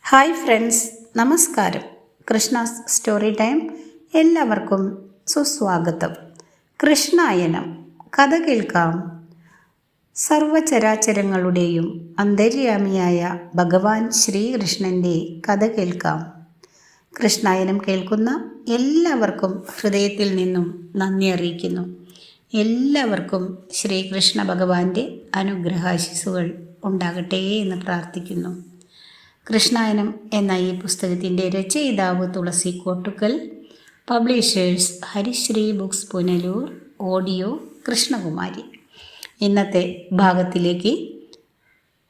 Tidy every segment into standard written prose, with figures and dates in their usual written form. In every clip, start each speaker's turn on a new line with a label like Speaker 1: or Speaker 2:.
Speaker 1: Hi friends, നമസ്കാരം. Krishna's story time എല്ലാവർക്കും സുസ്വാഗതം. കൃഷ്ണായനം കഥ കേൾക്കാം. സർവചരാചരങ്ങളുടെയും അന്തര്യാമിയായ ഭഗവാൻ ശ്രീകൃഷ്ണൻ്റെ കഥ കേൾക്കാം. കൃഷ്ണായനം കേൾക്കുന്ന എല്ലാവർക്കും ഹൃദയത്തിൽ നിന്നും നന്ദി അറിയിക്കുന്നു. എല്ലാവർക്കും ശ്രീകൃഷ്ണ ഭഗവാന്റെ അനുഗ്രഹാശിസുകൾ ഉണ്ടാകട്ടെ എന്ന് പ്രാർത്ഥിക്കുന്നു. കൃഷ്ണായനം എന്ന ഈ പുസ്തകത്തിൻ്റെ രചയിതാവ് തുളസി കോട്ടുക്കൽ, പബ്ലിഷേഴ്സ് ഹരിശ്രീ ബുക്സ് പുനലൂർ, ഓഡിയോ കൃഷ്ണകുമാരി. ഇന്നത്തെ ഭാഗത്തിലേക്ക്.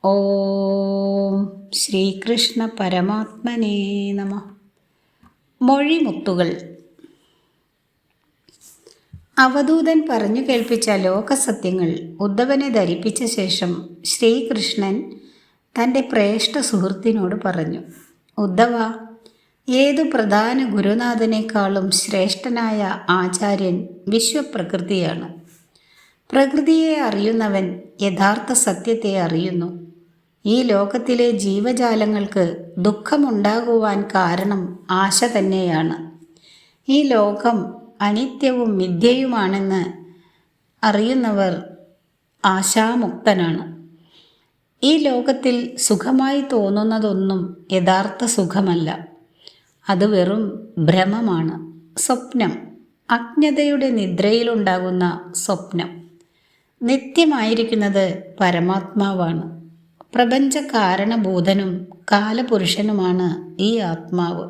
Speaker 1: ഓം ശ്രീകൃഷ്ണ പരമാത്മനേ നമഃ. മൊഴിമുത്തുകൾ. അവധൂതൻ പറഞ്ഞു കേൾപ്പിച്ച ലോകസത്യങ്ങൾ ഉദ്ധവനെ ധരിപ്പിച്ച ശേഷം ശ്രീകൃഷ്ണൻ തൻ്റെ ശ്രേഷ്ഠ സുഹൃത്തിനോട് പറഞ്ഞു, ഉദ്ധവ, ഏതു പ്രധാന ഗുരുനാഥനേക്കാളും ശ്രേഷ്ഠനായ ആചാര്യൻ വിശ്വപ്രകൃതിയാണ്. പ്രകൃതിയെ അറിയുന്നവൻ യഥാർത്ഥ സത്യത്തെ അറിയുന്നു. ഈ ലോകത്തിലെ ജീവജാലങ്ങൾക്ക് ദുഃഖമുണ്ടാകുവാൻ കാരണം ആശ തന്നെയാണ്. ഈ ലോകം അനിത്യവും മിഥ്യയുമാണെന്ന് അറിയുന്നവർ ആശാമുക്തനാണ്. ഈ ലോകത്തിൽ സുഖമായി തോന്നുന്നതൊന്നും യഥാർത്ഥ സുഖമല്ല. അത് വെറും ഭ്രമമാണ്, സ്വപ്നം, അജ്ഞതയുടെ നിദ്രയിലുണ്ടാകുന്ന സ്വപ്നം. നിത്യമായിരിക്കുന്നത് പരമാത്മാവാണ്. പ്രപഞ്ച കാരണഭൂതനും കാലപുരുഷനുമാണ് ഈ ആത്മാവ്.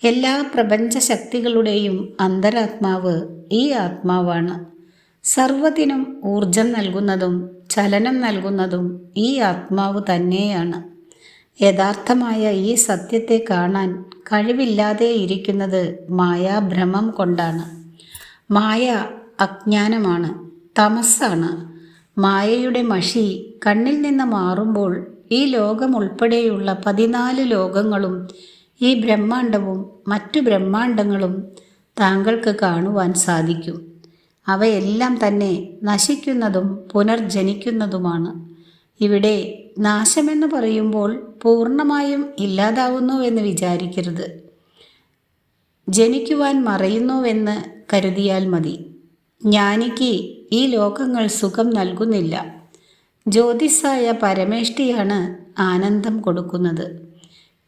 Speaker 1: എല്ലാ പ്രപഞ്ച ശക്തികളുടെയും അന്തരാത്മാവ് ഈ ആത്മാവാണ്. സർവ്വത്തിനും ഊർജം നൽകുന്നതും ചലനം നൽകുന്നതും ഈ ആത്മാവ് തന്നെയാണ്. യഥാർത്ഥമായ ഈ സത്യത്തെ കാണാൻ കഴിവില്ലാതെ ഇരിക്കുന്നത് മായാഭ്രമം കൊണ്ടാണ്. മായ അജ്ഞാനമാണ്, തമസ്സാണ്. മായയുടെ മഷി കണ്ണിൽ നിന്ന് മാറുമ്പോൾ ഈ ലോകം ഉൾപ്പെടെയുള്ള 14 ലോകങ്ങളും ഈ ബ്രഹ്മാണ്ടവും മറ്റു ബ്രഹ്മാണ്ടങ്ങളും താങ്കൾക്ക് കാണുവാൻ സാധിക്കും. അവയെല്ലാം തന്നെ നശിക്കുന്നതും പുനർജനിക്കുന്നതുമാണ്. ഇവിടെ നാശമെന്ന് പറയുമ്പോൾ പൂർണ്ണമായും ഇല്ലാതാവുന്നുവെന്ന് വിചാരിക്കരുത്. ജനിക്കുവാൻ മറയുന്നുവെന്ന് കരുതിയാൽ മതി. ജ്ഞാനിക്ക് ഈ ലോകങ്ങൾ സുഖം നൽകുന്നില്ല. ജ്യോതിസ്സായ പരമേഷ്ഠിയാണ് ആനന്ദം കൊടുക്കുന്നത്.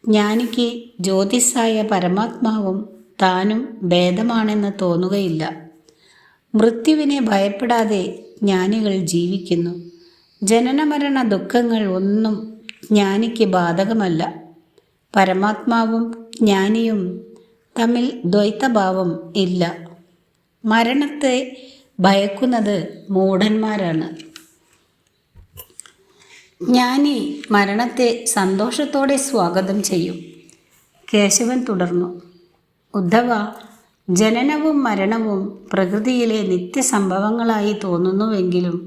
Speaker 1: ജ്ഞാനിക്ക് ജ്യോതിസ്സായ പരമാത്മാവും താനും ഭേദമാണെന്ന് തോന്നുകയില്ല. മൃത്യുവിനെ ഭയപ്പെടാതെ ജ്ഞാനികൾ ജീവിക്കുന്നു. ജനനമരണ ദുഃഖങ്ങൾ ഒന്നും ജ്ഞാനിക്ക് ബാധകമല്ല. പരമാത്മാവും ജ്ഞാനിയും തമ്മിൽ ദ്വൈതഭാവം ഇല്ല. മരണത്തെ ഭയക്കുന്നത് മൂഢന്മാരാണ്. ജ്ഞാനി മരണത്തെ സന്തോഷത്തോടെ സ്വാഗതം ചെയ്യും. കേശവൻ തുടർന്നു, ഉദ്ധവ, ജനനവും മരണവും പ്രകൃതിയിലെ നിത്യസംഭവങ്ങളായി തോന്നുന്നുവെങ്കിലും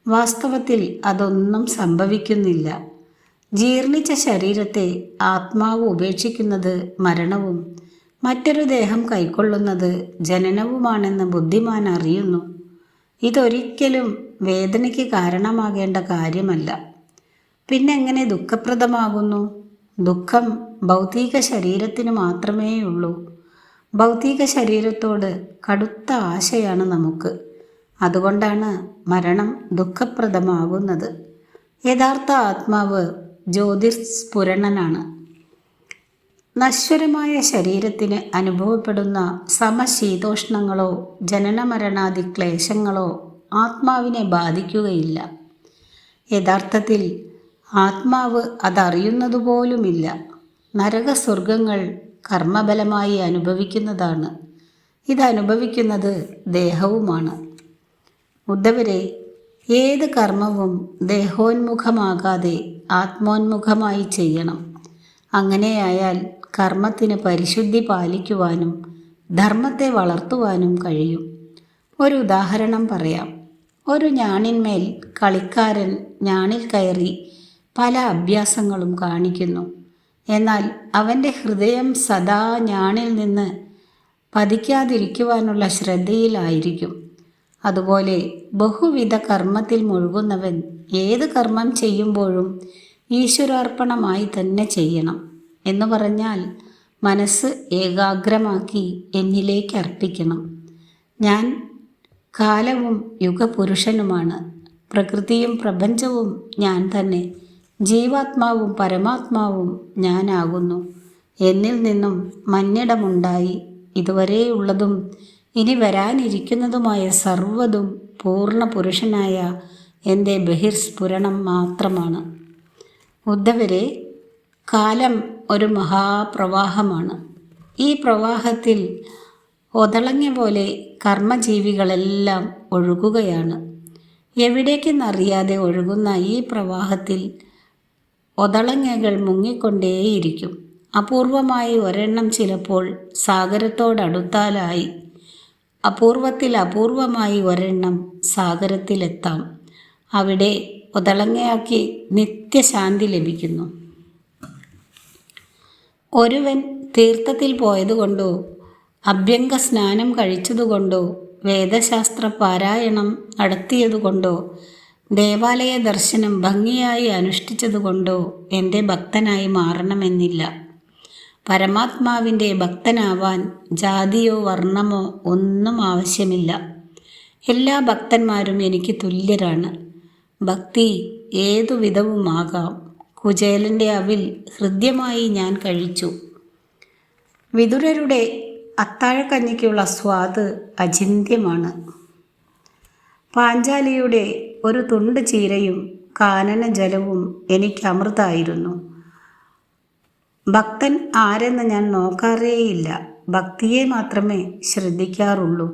Speaker 1: വാസ്തവത്തിൽ അതൊന്നും സംഭവിക്കുന്നില്ല. ജീർണിച്ച ശരീരത്തെ ആത്മാവ് ഉപേക്ഷിക്കുന്നത് മരണവും മറ്റൊരു ദേഹം കൈക്കൊള്ളുന്നത് ജനനവുമാണെന്ന് ബുദ്ധിമാൻ അറിയുന്നു. ഇതൊരിക്കലും വേദനയ്ക്ക് കാരണമാകേണ്ട കാര്യമല്ല. പിന്നെങ്ങനെ ദുഃഖപ്രദമാകുന്നു? ദുഃഖം ഭൗതിക ശരീരത്തിന് മാത്രമേയുള്ളൂ. ഭൗതിക ശരീരത്തോട് കടുത്ത ആശയാണ് നമുക്ക്. അതുകൊണ്ടാണ് മരണം ദുഃഖപ്രദമാകുന്നത്. യഥാർത്ഥ ആത്മാവ് ജ്യോതിസ്ഫുരണനാണ്. നശ്വരമായ ശരീരത്തിന് അനുഭവപ്പെടുന്ന സമശീതോഷ്ണങ്ങളോ ജനനമരണാദി ക്ലേശങ്ങളോ ആത്മാവിനെ ബാധിക്കുകയില്ല. യഥാർത്ഥത്തിൽ ആത്മാവ് അതറിയുന്നതുപോലുമില്ല. നരകസ്വർഗങ്ങൾ കർമ്മബലമായി അനുഭവിക്കുന്നതാണ്. ഇതനുഭവിക്കുന്നത് ദേഹവുമാണ്. ഉദ്ധവരെ, ഏത് കർമ്മവും ദേഹോന്മുഖമാകാതെ ആത്മോന്മുഖമായി ചെയ്യണം. അങ്ങനെയായാൽ കർമ്മത്തിന് പരിശുദ്ധി പാലിക്കുവാനും ധർമ്മത്തെ വളർത്തുവാനും കഴിയും. ഒരു ഉദാഹരണം പറയാം. ഒരു ഞാണിന്മേൽ കളിക്കാരൻ ഞാണിൽ കയറി പല അഭ്യാസങ്ങളും കാണിക്കുന്നു. എന്നാൽ അവൻ്റെ ഹൃദയം സദാ ഞാണിൽ നിന്ന് പതിക്കാതിരിക്കുവാനുള്ള ശ്രദ്ധയിലായിരിക്കും. അതുപോലെ ബഹുവിധ കർമ്മത്തിൽ മുഴുകുന്നവൻ ഏത് കർമ്മം ചെയ്യുമ്പോഴും ഈശ്വരാർപ്പണമായി തന്നെ ചെയ്യണം. എന്ന് പറഞ്ഞാൽ മനസ്സ് ഏകാഗ്രമാക്കി എന്നിലേക്ക് അർപ്പിക്കണം. ഞാൻ കാലവും യുഗപുരുഷനുമാണ്. പ്രകൃതിയും പ്രപഞ്ചവും ഞാൻ തന്നെ. ജീവാത്മാവും പരമാത്മാവും ഞാനാകുന്നു. എന്നിൽ നിന്നും മഞ്ഞിടമുണ്ടായി. ഇതുവരെയുള്ളതും ഇനി വരാനിരിക്കുന്നതുമായ സർവ്വതും പൂർണ്ണ പുരുഷനായ എൻ്റെ ബഹിർസ്ഫുരണം മാത്രമാണ്. ഉദ്ധവരെ, കാലം ഒരു മഹാപ്രവാഹമാണ്. ഈ പ്രവാഹത്തിൽ ഒതളങ്ങ പോലെ കർമ്മജീവികളെല്ലാം ഒഴുകുകയാണ്. എവിടേക്കെന്നറിയാതെ ഒഴുകുന്ന ഈ പ്രവാഹത്തിൽ ഒതളങ്ങകൾ മുങ്ങിക്കൊണ്ടേയിരിക്കും. അപൂർവമായി ഒരെണ്ണം ചിലപ്പോൾ സാഗരത്തോടടുത്താലായി. അപൂർവത്തിൽ അപൂർവമായി ഒരെണ്ണം സാഗരത്തിലെത്താം. അവിടെ ഒതളങ്ങയാക്കി നിത്യശാന്തി ലഭിക്കുന്നു. ഒരുവൻ തീർത്ഥത്തിൽ പോയതുകൊണ്ടോ അഭ്യംഗ സ്നാനം കഴിച്ചതുകൊണ്ടോ വേദശാസ്ത്ര പാരായണം നടത്തിയതുകൊണ്ടോ ദേവാലയ ദർശനം ഭംഗിയായി അനുഷ്ഠിച്ചതുകൊണ്ടോ എൻ്റെ ഭക്തനായി മാറണമെന്നില്ല. പരമാത്മാവിൻ്റെ ഭക്തനാവാൻ ജാതിയോ വർണ്ണമോ ഒന്നും ആവശ്യമില്ല. എല്ലാ ഭക്തന്മാരും എനിക്ക് തുല്യരാണ്. ഭക്തി ഏതു വിധവുമാകാം. കുചേലൻ്റെ അവിൽ ഹൃദ്യമായി ഞാൻ കഴിച്ചു. വിതുരരുടെ അത്താഴക്കഞ്ഞിക്കുള്ള സ്വാദ് അചിന്ത്യമാണ്. പാഞ്ചാലിയുടെ ഒരു തുണ്ട് ചീരയും കാനന ജലവും എനിക്ക് അമൃതായിരുന്നു. ഭക്തൻ ആരെന്ന് ഞാൻ നോക്കാറേയില്ല. ഭക്തിയെ മാത്രമേ ശ്രദ്ധിക്കാറുള്ളൂ.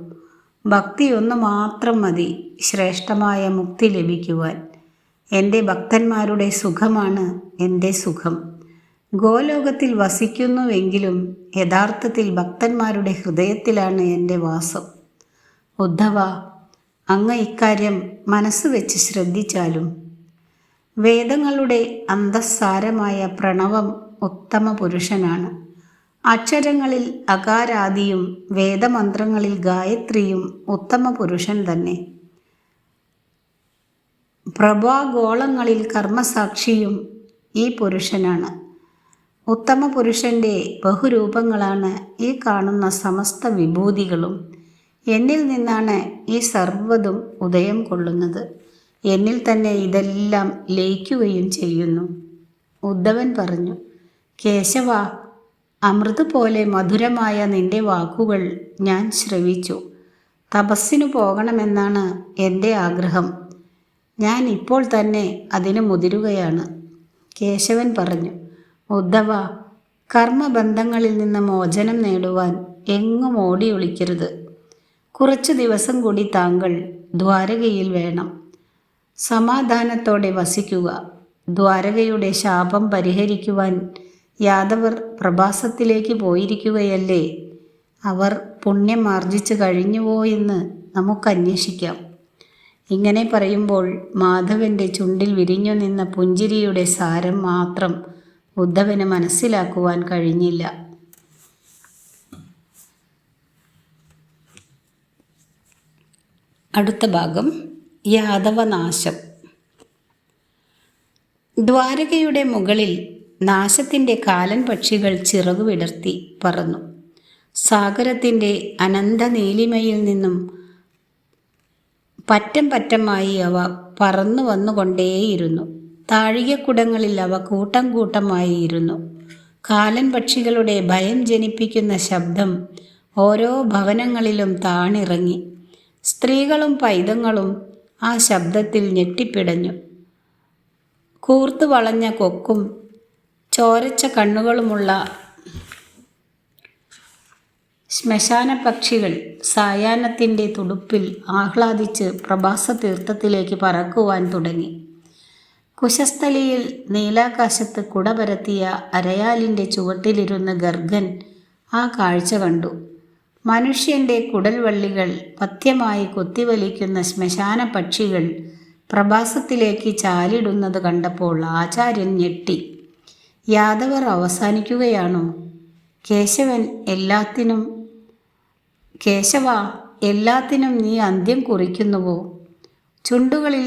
Speaker 1: ഭക്തി ഒന്ന് മാത്രം മതി ശ്രേഷ്ഠമായ മുക്തി ലഭിക്കുവാൻ. എൻ്റെ ഭക്തന്മാരുടെ സുഖമാണ് എൻ്റെ സുഖം. ഗോലോകത്തിൽ വസിക്കുന്നുവെങ്കിലും യഥാർത്ഥത്തിൽ ഭക്തന്മാരുടെ ഹൃദയത്തിലാണ് എൻ്റെ വാസം. ഉദ്ധവ, അങ്ങ് ഇക്കാര്യം മനസ്സ് വെച്ച് ശ്രദ്ധിച്ചാലും. വേദങ്ങളുടെ അന്തസ്സാരമായ പ്രണവം ഉത്തമ പുരുഷനാണ്. അക്ഷരങ്ങളിൽ അകാരാദിയും വേദമന്ത്രങ്ങളിൽ ഗായത്രിയും ഉത്തമ പുരുഷൻ തന്നെ. പ്രഭാഗോളങ്ങളിൽ കർമ്മസാക്ഷിയും ഈ പുരുഷനാണ്. ഉത്തമ പുരുഷൻ്റെ ബഹുരൂപങ്ങളാണ് ഈ കാണുന്ന സമസ്ത വിഭൂതികളും. എന്നിൽ നിന്നാണ് ഈ സർവ്വതും ഉദയം കൊള്ളുന്നത്. എന്നിൽ തന്നെ ഇതെല്ലാം ലയിക്കുകയും ചെയ്യുന്നു. ഉദ്ധവൻ പറഞ്ഞു, കേശവ, അമൃത് പോലെ മധുരമായ നിന്റെ വാക്കുകൾ ഞാൻ ശ്രവിച്ചു. തപസ്സിനു പോകണമെന്നാണ് എൻ്റെ ആഗ്രഹം. ഞാൻ ഇപ്പോൾ തന്നെ അതിന് മുതിരുകയാണ്. കേശവൻ പറഞ്ഞു, ഉദ്ധവ, കർമ്മബന്ധങ്ങളിൽ നിന്ന് മോചനം നേടുവാൻ എങ്ങും ഓടി ഒളിക്കരുത്. കുറച്ചു ദിവസം കൂടി താങ്കൾ ദ്വാരകയിൽ വേണം. സമാധാനത്തോടെ വസിക്കുക. ദ്വാരകയുടെ ശാപം പരിഹരിക്കുവാൻ യാദവർ പ്രഭാസത്തിലേക്ക് പോയിരിക്കുകയല്ലേ. അവർ പുണ്യം ആർജിച്ചു കഴിഞ്ഞുവോ എന്ന് നമുക്ക് അന്വേഷിക്കാം. ഇങ്ങനെ പറയുമ്പോൾ മാധവൻ്റെ ചുണ്ടിൽ വിരിഞ്ഞു നിന്ന പുഞ്ചിരിയുടെ സാരം മാത്രം ഉദ്ധവന് മനസ്സിലാക്കുവാൻ കഴിഞ്ഞില്ല. അടുത്ത ഭാഗം യാദവനാശം. ദ്വാരകയുടെ മുകളിൽ നാശത്തിൻ്റെ കാലൻ പക്ഷികൾ ചിറകു വിടർത്തി പറന്നു. സാഗരത്തിൻ്റെ അനന്ത നീലിമയിൽ നിന്നും പറ്റം പറ്റമായി അവ പറന്നു വന്നുകൊണ്ടേയിരുന്നു. താഴികക്കുടങ്ങളിൽ അവ കൂട്ടം കൂട്ടമായി ഇരുന്നു. കാലൻ പക്ഷികളുടെ ഭയം ജനിപ്പിക്കുന്ന ശബ്ദം ഓരോ ഭവനങ്ങളിലും താണിറങ്ങി. സ്ത്രീകളും പൈതങ്ങളും ആ ശബ്ദത്തിൽ ഞെട്ടിപ്പിടഞ്ഞു. കൂർത്തു വളഞ്ഞ കൊക്കും ചോരച്ച കണ്ണുകളുമുള്ള ശ്മശാന പക്ഷികൾ സായാഹ്നത്തിൻ്റെ തുടുപ്പിൽ ആഹ്ലാദിച്ച് പ്രഭാസ തീർത്ഥത്തിലേക്ക് പറക്കുവാൻ തുടങ്ങി. കുശസ്ഥലിയിൽ നീലാകാശത്ത് കുട പരത്തിയ അരയാലിൻ്റെ ചുവട്ടിലിരുന്ന് ഗർഗൻ ആ കാഴ്ച കണ്ടു. മനുഷ്യൻ്റെ കുടൽവള്ളികൾ പഥ്യമായി കൊത്തിവലിക്കുന്ന ശ്മശാന പക്ഷികൾ പ്രഭാസത്തിലേക്ക് ചാലിടുന്നത് കണ്ടപ്പോൾ ആചാര്യൻ ഞെട്ടി. യാദവർ അവസാനിക്കുകയാണോ? കേശവ, എല്ലാത്തിനും നീ അന്ത്യം കുറിക്കുന്നുവോ? ചുണ്ടുകളിൽ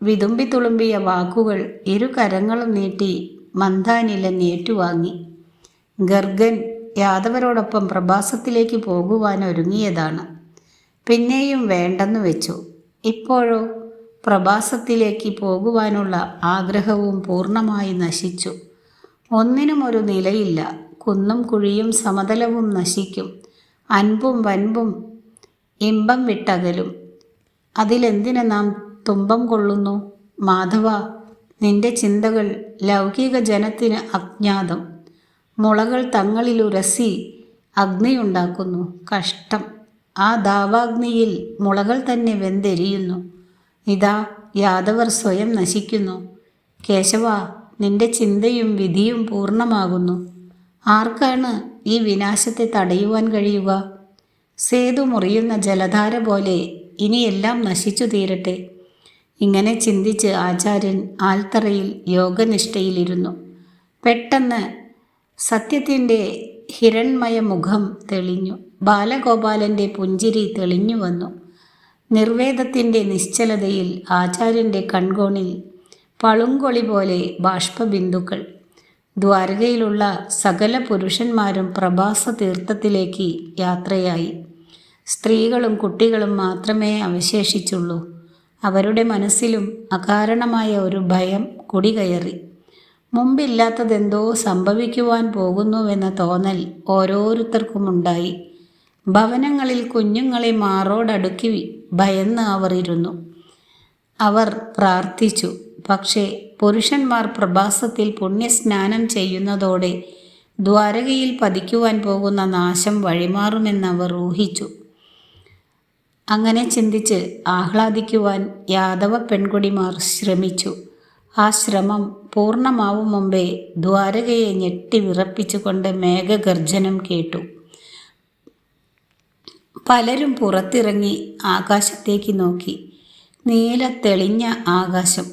Speaker 1: വിതുമ്പി തുളുമ്പിയ വാക്കുകൾ ഇരു കരങ്ങളും നീട്ടി മന്ദാനിലൻ ഏറ്റുവാങ്ങി. ഗർഗൻ യാദവരോടൊപ്പം പ്രഭാസത്തിലേക്ക് പോകുവാൻ ഒരുങ്ങിയതാണ്. പിന്നെയും വേണ്ടെന്നു വെച്ചു. ഇപ്പോഴോ പ്രഭാസത്തിലേക്ക് പോകുവാനുള്ള ആഗ്രഹവും പൂർണ്ണമായി നശിച്ചു. ഒന്നിനും ഒരു നിലയില്ല. കുന്നും കുഴിയും സമതലവും നശിക്കും. അൻപും വൻപും ഇമ്പം വിട്ടകലും. അതിലെന്തിന് നാം തുമ്പം കൊള്ളുന്നു? മാധവ, നിന്റെ ചിന്തകൾ ലൗകിക ജനത്തിന് അജ്ഞാതം. മുളകൾ തങ്ങളിലുരസി അഗ്നിയുണ്ടാക്കുന്നു. കഷ്ടം! ആ ദാവാഗ്നിയിൽ മുളകൾ തന്നെ വെന്തെരിയുന്നു. ഇതാ യാദവർ സ്വയം നശിക്കുന്നു. കേശവ, നിന്റെ ചിന്തയും വിധിയും പൂർണ്ണമാകുന്നു. ആർക്കാണ് ഈ വിനാശത്തെ തടയുവാൻ കഴിയുക? സേതു മുറിയുന്ന ജലധാര പോലെ ഇനിയെല്ലാം നശിച്ചു തീരട്ടെ. ഇങ്ങനെ ചിന്തിച്ച് ആചാര്യൻ ആൽത്തറയിൽ യോഗനിഷ്ഠയിലിരുന്നു. പെട്ടെന്ന് സത്യത്തിൻ്റെ ഹിരൺമയ മുഖം തെളിഞ്ഞു. ബാലഗോപാലൻ്റെ പുഞ്ചിരി തെളിഞ്ഞു വന്നു. നിർവേദത്തിൻ്റെ നിശ്ചലതയിൽ ആചാര്യൻ്റെ കൺകോണിൽ പളുങ്കൊളി പോലെ ബാഷ്പബിന്ദുക്കൾ. ദ്വാരകയിലുള്ള സകല പുരുഷന്മാരും പ്രഭാസ തീർത്ഥത്തിലേക്ക് യാത്രയായി. സ്ത്രീകളും കുട്ടികളും മാത്രമേ അവശേഷിച്ചുള്ളൂ. അവരുടെ മനസ്സിലും അകാരണമായ ഒരു ഭയം കുടികയറി. മുമ്പില്ലാത്തതെന്തോ സംഭവിക്കുവാൻ പോകുന്നുവെന്ന തോന്നൽ ഓരോരുത്തർക്കുമുണ്ടായി. ഭവനങ്ങളിൽ കുഞ്ഞുങ്ങളെ മാറോടടുക്കി ഭയന്ന് അവർ ഇരുന്നു. അവർ പ്രാർത്ഥിച്ചു. പക്ഷേ പുരുഷന്മാർ പ്രഭാസത്തിൽ പുണ്യസ്നാനം ചെയ്യുന്നതോടെ ദ്വാരകയിൽ പതിക്കുവാൻ പോകുന്ന നാശം വഴിമാറുമെന്നവർ ഊഹിച്ചു. അങ്ങനെ ചിന്തിച്ച് ആഹ്ലാദിക്കുവാൻ യാദവ പെൺകുടിമാർ ശ്രമിച്ചു. ആ ശ്രമം പൂർണ്ണമാവും മുമ്പേ ദ്വാരകയെ ഞെട്ടി വിറപ്പിച്ചുകൊണ്ട് മേഘഗർജനം കേട്ടു. പലരും പുറത്തിറങ്ങി ആകാശത്തേക്ക് നോക്കി. നീല തെളിഞ്ഞ ആകാശം.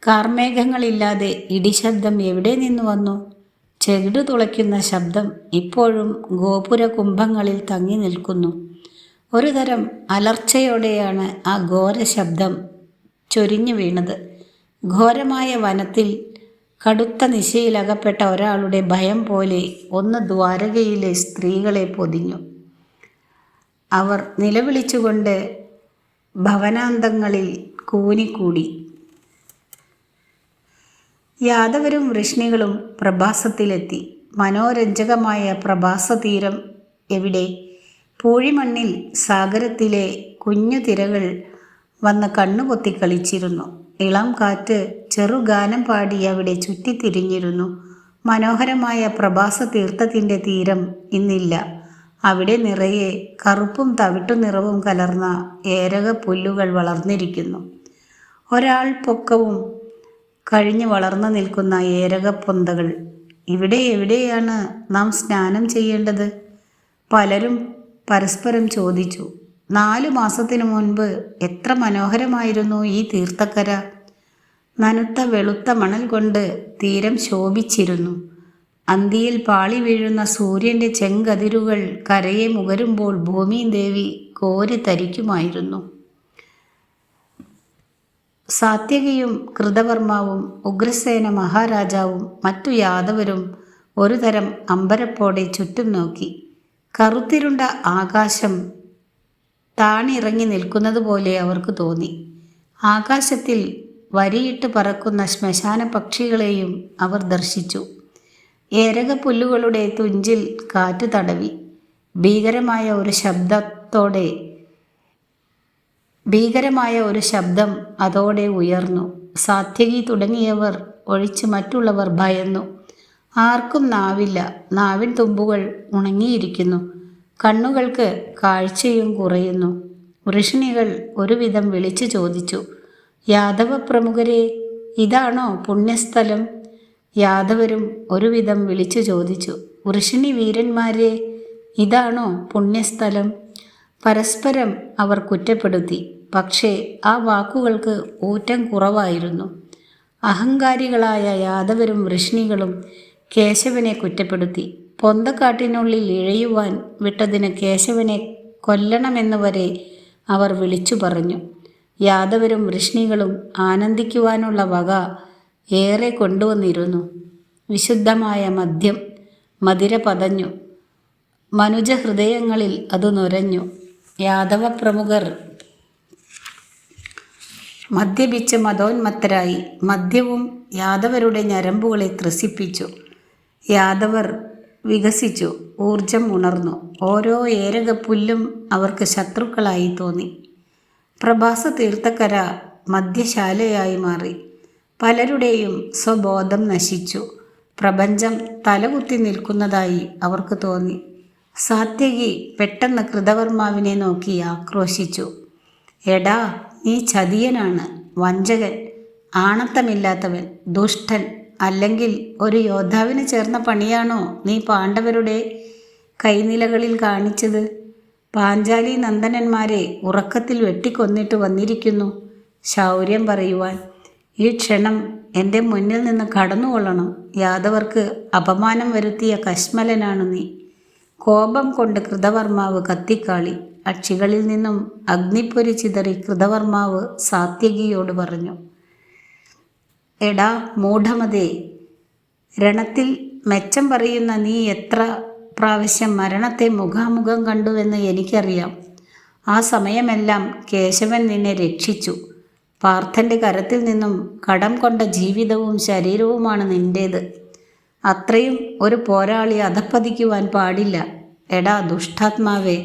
Speaker 1: കാർമേഘങ്ങളില്ലാതെ ഇടിശബ്ദം എവിടെ നിന്ന് വന്നു? ചെകിടു തുളയ്ക്കുന്ന ശബ്ദം ഇപ്പോഴും ഗോപുര കുംഭങ്ങളിൽ തങ്ങി നിൽക്കുന്നു. ഒരു തരം അലർച്ചയോടെയാണ് ആ ഘോര ശബ്ദം ചൊരിഞ്ഞു വീണത്. ഘോരമായ വനത്തിൽ കടുത്ത നിശയിലകപ്പെട്ട ഒരാളുടെ ഭയം പോലെ ഒന്ന് ദ്വാരകയിലെ സ്ത്രീകളെ പൊതിഞ്ഞു. അവർ നിലവിളിച്ചുകൊണ്ട് ഭവനാന്തങ്ങളിൽ കൂനിക്കൂടി. യാദവരും വൃഷ്ണികളും പ്രഭാസത്തിലെത്തി. മനോരഞ്ജകമായ പ്രഭാസതീരം എവിടെ? പൂഴിമണ്ണിൽ സാഗരത്തിലെ കുഞ്ഞു തിരകൾ വന്ന് കണ്ണുപൊത്തി കളിച്ചിരുന്നു. ഇളം കാറ്റ് ചെറുഗാനം പാടി അവിടെ ചുറ്റിത്തിരിഞ്ഞിരുന്നു. മനോഹരമായ പ്രഭാസ തീർത്ഥത്തിൻ്റെ തീരം ഇന്നില്ല. അവിടെ നിറയെ കറുപ്പും തവിട്ടു നിറവും കലർന്ന ഏരക പുല്ലുകൾ വളർന്നിരിക്കുന്നു. ഒരാൾ പൊക്കവും കഴിഞ്ഞ് വളർന്നു നിൽക്കുന്ന ഏരകപ്പൊന്തകൾ. ഇവിടെ എവിടെയാണ് നാം സ്നാനം ചെയ്യേണ്ടത്? പലരും പരസ്പരം ചോദിച്ചു. 4 മാസത്തിനു മുൻപ് എത്ര മനോഹരമായിരുന്നു ഈ തീർത്ഥക്കര. നനുത്ത വെളുത്ത മണൽ കൊണ്ട് തീരം ശോഭിച്ചിരുന്നു. അന്തിയിൽ പാളി വീഴുന്ന സൂര്യൻ്റെ ചെങ്കതിരുകൾ കരയെ മുകരുമ്പോൾ ഭൂമിദേവി കോരി തരിക്കുമായിരുന്നു. സാത്യകിയും കൃതവർമാവും ഉഗ്രസേന മഹാരാജാവും മറ്റു യാദവരും ഒരു തരം അമ്പരപ്പോടെ ചുറ്റും നോക്കി. കറുത്തിരുണ്ട ആകാശം താണിറങ്ങി നിൽക്കുന്നത് പോലെ അവർക്ക് തോന്നി. ആകാശത്തിൽ വരിയിട്ട് പറക്കുന്ന ശ്മശാന പക്ഷികളെയും അവർ ദർശിച്ചു. ഏരകപ്പുല്ലുകളുടെ തുഞ്ചിൽ കാറ്റ് തടവി. ഭീകരമായ ഒരു ശബ്ദം അതോടെ ഉയർന്നു. സാത്യകി തുടങ്ങിയവർ ഒഴിച്ച് മറ്റുള്ളവർ ഭയന്നു. ആർക്കും നാവില്ല. നാവിൻ തുമ്പുകൾ ഉണങ്ങിയിരിക്കുന്നു. കണ്ണുകൾക്ക് കാഴ്ചയും കുറയുന്നു. വൃഷ്ണികൾ ഒരുവിധം വിളിച്ചു ചോദിച്ചു. യാദവ പ്രമുഖരെ, ഇതാണോ പുണ്യസ്ഥലം? യാദവരും ഒരുവിധം വിളിച്ചു ചോദിച്ചു. വൃഷ്ണി വീരന്മാരെ, ഇതാണോ പുണ്യസ്ഥലം? പരസ്പരം അവർ കുറ്റപ്പെടുത്തി. പക്ഷേ ആ വാക്കുകൾക്ക് ഊറ്റം കുറവായിരുന്നു. അഹങ്കാരികളായ യാദവരും വൃഷ്ണികളും കേശവനെ കുറ്റപ്പെടുത്തി. പൊന്തക്കാട്ടിനുള്ളിൽ ഇഴയുവാൻ വിട്ടതിന് കേശവനെ കൊല്ലണമെന്ന് വരെ അവർ വിളിച്ചു പറഞ്ഞു. യാദവരും വൃഷ്ണികളും ആനന്ദിക്കുവാനുള്ള വക ഏറെ കൊണ്ടുവന്നിരുന്നു. വിശുദ്ധമായ മദ്യം, മതിര പതഞ്ഞു. മനുജഹൃദയങ്ങളിൽ അത് നുരഞ്ഞു. യാദവ പ്രമുഖർ മദ്യപിച്ച് മതോന്മത്തരായി. മദ്യവും യാദവരുടെ ഞരമ്പുകളെ ത്രസിപ്പിച്ചു. യാദവർ വികസിച്ചു. ഊർജം ഉണർന്നു. ഓരോ ഏരകപ്പുല്ലും അവർക്ക് ശത്രുക്കളായി തോന്നി. പ്രഭാസ തീർത്ഥക്കര മദ്യശാലയായി മാറി. പലരുടെയും സ്വബോധം നശിച്ചു. പ്രപഞ്ചം തലകുത്തി നിൽക്കുന്നതായി അവർക്ക് തോന്നി. സാത്യകി പെട്ടെന്ന് കൃതവർമാവിനെ നോക്കി ആക്രോശിച്ചു. എടാ, നീ ചതിയനാണ്, വഞ്ചകൻ, ആണത്തമില്ലാത്തവൻ, ദുഷ്ടൻ. അല്ലെങ്കിൽ ഒരു യോദ്ധാവിന് ചേർന്ന പണിയാണോ നീ പാണ്ഡവരുടെ കൈനിലകളിൽ കാണിച്ചത്? പാഞ്ചാലി നന്ദനന്മാരെ ഉറക്കത്തിൽ വെട്ടിക്കൊന്നിട്ട് വന്നിരിക്കുന്നു ശൗര്യം പറയുവാൻ. ഈ ക്ഷണം എൻ്റെ മുന്നിൽ നിന്ന് കടന്നുകൊള്ളണം. യാദവർക്ക് അപമാനം വരുത്തിയ കശ്മലനാണു നീ. കോപം കൊണ്ട് കൃതവർമാവ് കത്തിക്കാളി. അക്ഷികളിൽ നിന്നും അഗ്നിപ്പൊരി ചിതറി കൃതവർമാവ് സാത്യകിയോട് പറഞ്ഞു. എടാ മൂഢമതേ, രണത്തിൽ മെച്ചം പറയുന്ന നീ എത്ര പ്രാവശ്യം മരണത്തെ മുഖാമുഖം കണ്ടുവെന്ന് എനിക്കറിയാം. ആ സമയമെല്ലാം കേശവൻ നിന്നെ രക്ഷിച്ചു. പാർത്ഥൻ്റെ കരത്തിൽ നിന്നും കടം കൊണ്ട ജീവിതവും ശരീരവുമാണ് നിൻ്റേത്. അത്രയും ഒരു പോരാളി അധപ്പതിക്കുവാൻ പാടില്ല. എടാ ദുഷ്ടാത്മാവേ,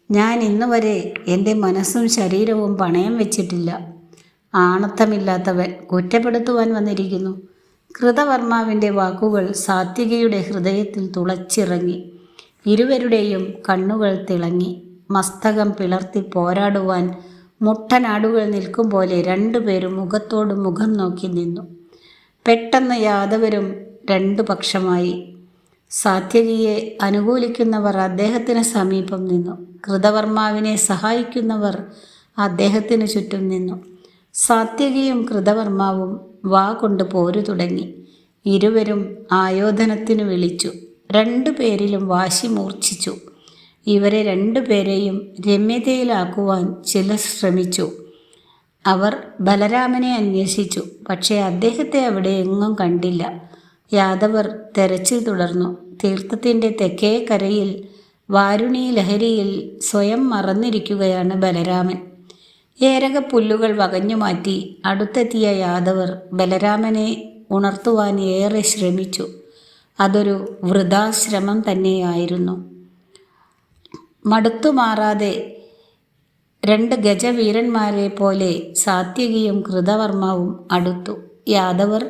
Speaker 1: ഞാൻ ഇന്നുവരെ എൻ്റെ മനസ്സും ശരീരവും പണയം വെച്ചിട്ടില്ല. ആണത്തമില്ലാത്തവൻ കുറ്റപ്പെടുത്തുവാൻ വന്നിരിക്കുന്നു. കൃതവർമാവിൻ്റെ വാക്കുകൾ സാത്യകിയുടെ ഹൃദയത്തിൽ തുളച്ചിറങ്ങി. ഇരുവരുടെയും കണ്ണുകൾ തിളങ്ങി. മസ്തകം പിളർത്തി പോരാടുവാൻ മുട്ടനാടുകൾ നിൽക്കും പോലെ രണ്ടുപേരും മുഖത്തോട് മുഖം നോക്കി നിന്നു. പെട്ടെന്ന് യാദവരും രണ്ടു പക്ഷമായി. സാത്യകിയെ അനുകൂലിക്കുന്നവർ അദ്ദേഹത്തിന് സമീപം നിന്നു. കൃതവർമാവിനെ സഹായിക്കുന്നവർ അദ്ദേഹത്തിന് ചുറ്റും നിന്നു. സാത്യകിയും കൃതവർമാവും വാ കൊണ്ട് പോരു തുടങ്ങി. ഇരുവരും ആയോധനത്തിനു വിളിച്ചു. രണ്ടുപേരിലും വാശി മൂർച്ഛിച്ചു. ഇവരെ രണ്ടുപേരെയും രമ്യതയിലാക്കുവാൻ ചിലർ ശ്രമിച്ചു. അവർ ബലരാമനെ അന്വേഷിച്ചു. പക്ഷേ അദ്ദേഹത്തെ അവിടെ എങ്ങും കണ്ടില്ല. യാദവർ തെരച്ചിൽ തുടർന്നു. തീർത്ഥത്തിൻ്റെ തെക്കേ കരയിൽ വാരുണി ലഹരിയിൽ സ്വയം മറന്നിരിക്കുകയാണ് ബലരാമൻ. ഏരകപ്പുല്ലുകൾ വകഞ്ഞുമാറ്റി അടുത്തെത്തിയ യാദവർ ബലരാമനെ ഉണർത്തുവാൻ ഏറെ ശ്രമിച്ചു. അതൊരു വൃഥാശ്രമം തന്നെയായിരുന്നു. മടുത്തുമാറാതെ രണ്ട് ഗജവീരന്മാരെ പോലെ സാത്യകിയും കൃതവർമാവും അടുത്തു. യാദവർ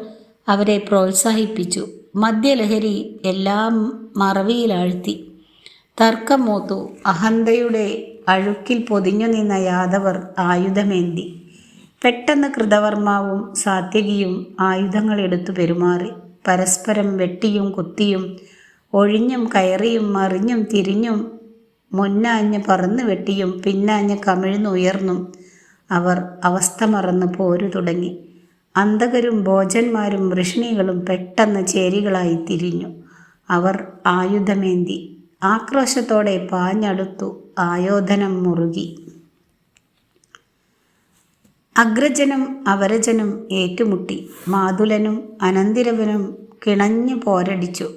Speaker 1: അവരെ പ്രോത്സാഹിപ്പിച്ചു. മദ്യലഹരി എല്ലാം മറവിയിലാഴ്ത്തി. തർക്കം മൂത്തു. അഹന്തയുടെ അഴുക്കിൽ പൊതിഞ്ഞു നിന്ന യാദവർ ആയുധമേന്തി. പെട്ടെന്ന് കൃതവർമാവും സാത്യകിയും ആയുധങ്ങളെടുത്തു പെരുമാറി. പരസ്പരം വെട്ടിയും കുത്തിയും ഒഴിഞ്ഞും കയറിയും മറിഞ്ഞും തിരിഞ്ഞും മുന്നാഞ്ഞ് പറന്ന് വെട്ടിയും പിന്നാഞ്ഞ് കമിഴ്ന്നുയർന്നും അവർ അവസ്ഥ മറന്ന് പോരു തുടങ്ങി. അന്തകരും ഭോജന്മാരും വൃഷ്ണികളും പെട്ടെന്ന് ചേരികളായി തിരിഞ്ഞു. അവർ ആയുധമേന്തി ആക്രോശത്തോടെ പാഞ്ഞടുത്തു. ആയോധനം മുറുകി. അഗ്രജനും അവരജനും ഏറ്റുമുട്ടി. മാതുലനും അനന്തിരവനും കിണഞ്ഞു പോരടിച്ചു.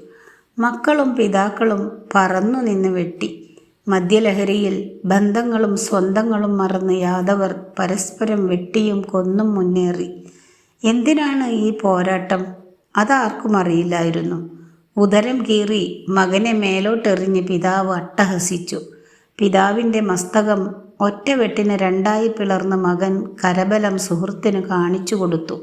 Speaker 1: മക്കളും പിതാക്കളും പറന്നു നിന്ന് വെട്ടി. മദ്യലഹരിയിൽ ബന്ധങ്ങളും സ്വന്തങ്ങളും മറന്ന് യാദവർ പരസ്പരം വെട്ടിയും കൊന്നും മുന്നേറി. എന്തിനാണ് ഈ പോരാട്ടം? അതാർക്കും അറിയില്ലായിരുന്നു. ഉദരം കീറി മകനെ മേലോട്ടെറിഞ്ഞ് പിതാവ് അട്ടഹസിച്ചു. പിതാവിൻ്റെ മസ്തകം ഒറ്റ വെട്ടിന് രണ്ടായി പിളർന്ന് മകൻ കരബലം സുഹൃത്തിന് കാണിച്ചു കൊടുത്തു.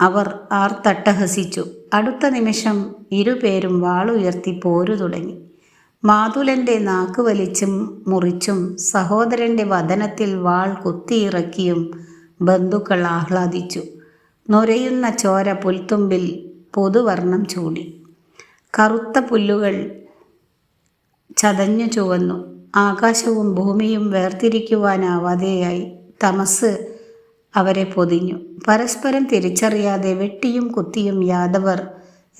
Speaker 1: അവർ ആർത്തട്ടഹസിച്ചു. അടുത്ത നിമിഷം ഇരുപേരും വാളുയർത്തി പോരു തുടങ്ങി. മാതുലൻ്റെ നാക്ക് വലിച്ചും മുറിച്ചും സഹോദരൻ്റെ വദനത്തിൽ വാൾ കുത്തിയിറക്കിയും ബന്ധുക്കൾ ആഹ്ലാദിച്ചു. നുരയുന്ന ചോര പുൽത്തുമ്പിൽ പുതുവർണം ചൂടി. കറുത്ത പുല്ലുകൾ ചതഞ്ഞു ചുവന്നു. ആകാശവും ഭൂമിയും വേർതിരിക്കുവാനാവാതെയായി. തമസ് അവരെ പൊതിഞ്ഞു. പരസ്പരം തിരിച്ചറിയാതെ വെട്ടിയും കുത്തിയും യാദവർ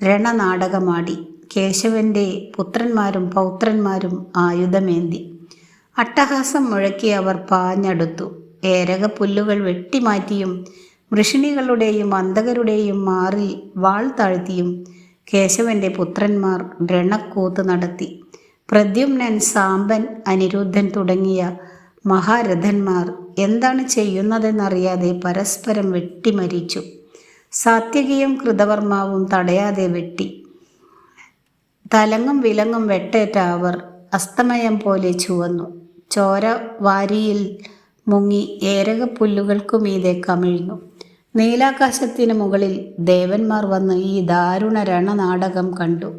Speaker 1: രണനാടകമാടി. കേശവൻ്റെ പുത്രന്മാരും പൗത്രന്മാരും ആയുധമേന്തി. അട്ടഹാസം മുഴക്കി അവർ പാഞ്ഞടുത്തു. ഏരകപ്പുല്ലുകൾ വെട്ടിമാറ്റിയും വൃഷിണികളുടെയും അന്തകരുടെയും മാറിൽ വാൾ താഴ്ത്തിയും കേശവൻ്റെ പുത്രന്മാർ രണക്കൂത്ത് നടത്തി. പ്രദ്യുമ്നൻ, സാമ്പൻ, അനിരുദ്ധൻ തുടങ്ങിയ മഹാരഥന്മാർ എന്താണ് ചെയ്യുന്നതെന്നറിയാതെ പരസ്പരം വെട്ടിമരിച്ചു. സാത്യകിയും കൃതവർമാവും തടയാതെ വെട്ടി. തലങ്ങും വിലങ്ങും വെട്ടേറ്റ അവർ അസ്തമയം പോലെ ചുവന്നു. ചോര വാരിയിൽ മുങ്ങി ഏരകപ്പുല്ലുകൾക്കുമീതെ കമിഴ്ന്നു. നീലാകാശത്തിനു മുകളിൽ ദേവന്മാർ വന്ന് ഈ ദാരുണ രണനാടകം കണ്ടു.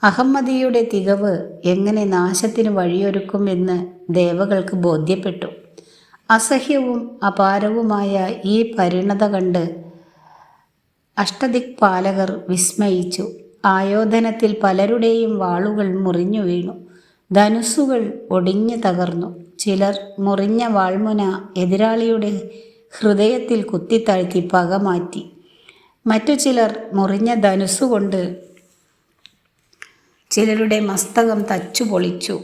Speaker 1: അഹമ്മദിയുടെ തികവ് എങ്ങനെ നാശത്തിന് വഴിയൊരുക്കും എന്ന് ദേവകൾക്ക് ബോധ്യപ്പെട്ടു. അസഹ്യവും അപാരവുമായ ഈ പരിണത കണ്ട് അഷ്ടദിക്പാലകർ വിസ്മയിച്ചു. ആയോധനത്തിൽ പലരുടെയും വാളുകൾ മുറിഞ്ഞു വീണു. ധനുസ്സുകൾ ഒടിഞ്ഞു തകർന്നു. ചിലർ മുറിഞ്ഞ വാൾമുന എതിരാളിയുടെ ഹൃദയത്തിൽ കുത്തിത്താഴ്ത്തി പക മാറ്റി. മറ്റു ചിലർ മുറിഞ്ഞ ധനുസ്സുകൊണ്ട് ചിലരുടെ മസ്തകം തച്ചു പൊളിച്ചു.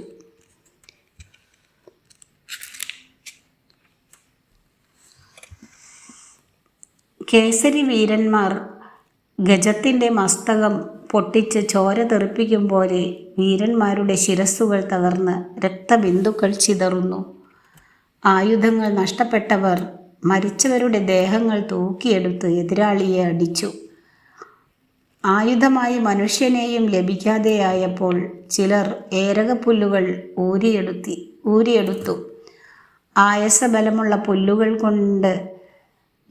Speaker 1: കേസരി വീരന്മാർ ഗജത്തിൻ്റെ മസ്തകം പൊട്ടിച്ച് ചോര തെറിപ്പിക്കും പോലെ വീരന്മാരുടെ ശിരസ്സുകൾ തകർന്ന് രക്തബിന്ദുക്കൾ ചിതറുന്നു. ആയുധങ്ങൾ നഷ്ടപ്പെട്ടവർ മരിച്ചവരുടെ ദേഹങ്ങൾ തൂക്കിയെടുത്ത് എതിരാളിയെ അടിച്ചു. ആയുധമായി മനുഷ്യനെയും ലഭിക്കാതെയായപ്പോൾ ചിലർ ഏരകപ്പുല്ലുകൾ ഊരിയെടുത്തു. ആയസബലമുള്ള പുല്ലുകൾ കൊണ്ട്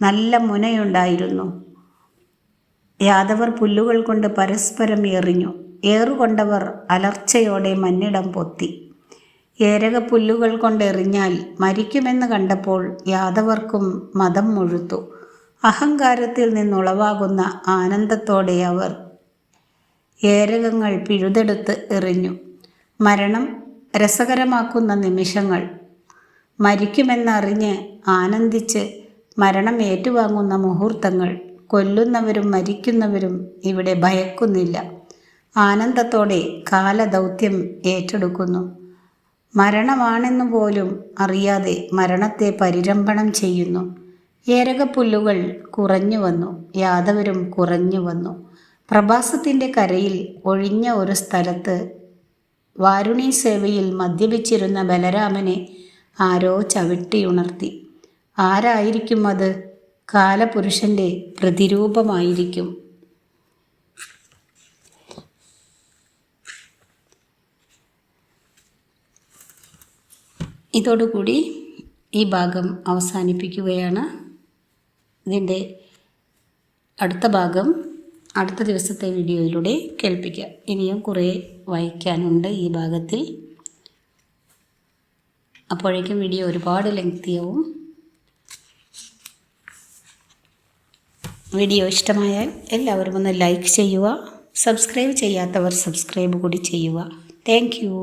Speaker 1: നല്ല മുനയുണ്ടായിരുന്നു. യാദവർ പുല്ലുകൾ കൊണ്ട് പരസ്പരം എറിഞ്ഞു. ഏറുകൊണ്ടവർ അലർച്ചയോടെ മന്നിടം പൊത്തി. ഏരകപ്പുല്ലുകൾ കൊണ്ടെറിഞ്ഞാൽ മരിക്കുമെന്ന് കണ്ടപ്പോൾ യാദവർക്കും മദം മുഴുത്തു. അഹങ്കാരത്തിൽ നിന്നുളവാകുന്ന ആനന്ദത്തോടെ അവർ ഏരകങ്ങൾ പിഴുതെടുത്ത് എറിഞ്ഞു. മരണം രസകരമാക്കുന്ന നിമിഷങ്ങൾ. മരിക്കുമെന്നറിഞ്ഞ് ആനന്ദിച്ച് മരണം ഏറ്റുവാങ്ങുന്ന മുഹൂർത്തങ്ങൾ. കൊല്ലുന്നവരും മരിക്കുന്നവരും ഇവിടെ ഭയക്കുന്നില്ല. ആനന്ദത്തോടെ കാലദൗത്യം ഏറ്റെടുക്കുന്നു. മരണമാണെന്നു പോലും അറിയാതെ മരണത്തെ പരിരംഭണം ചെയ്യുന്നു. ഏരകപ്പുല്ലുകൾ കുറഞ്ഞു വന്നു. യാദവരും കുറഞ്ഞു വന്നു. പ്രഭാസത്തിൻ്റെ കരയിൽ ഒഴിഞ്ഞ ഒരു സ്ഥലത്ത് വാരുണി സേവയിൽ മദ്യപിച്ചിരുന്ന ബലരാമനെ ആരോ ചവിട്ടിയുണർത്തി. ആരായിരിക്കും അത്? കാലപുരുഷൻ്റെ പ്രതിരൂപമായിരിക്കും. ഇതോടുകൂടി ഈ ഭാഗം അവസാനിപ്പിക്കുകയാണ്. ഇതിൻ്റെ അടുത്ത ഭാഗം അടുത്ത ദിവസത്തെ വീഡിയോയിലൂടെ കേൾപ്പിക്കാം. ഇനിയും കുറേ വായിക്കാനുണ്ട് ഈ ഭാഗത്തിൽ. അപ്പോഴേക്കും വീഡിയോ ഒരുപാട് ലെങ്തിയാവും. വീഡിയോ ഇഷ്ടമായാൽ എല്ലാവരും ഒന്ന് ലൈക്ക് ചെയ്യുക. സബ്സ്ക്രൈബ് ചെയ്യാത്തവർ സബ്സ്ക്രൈബ് കൂടി ചെയ്യുക. Thank you.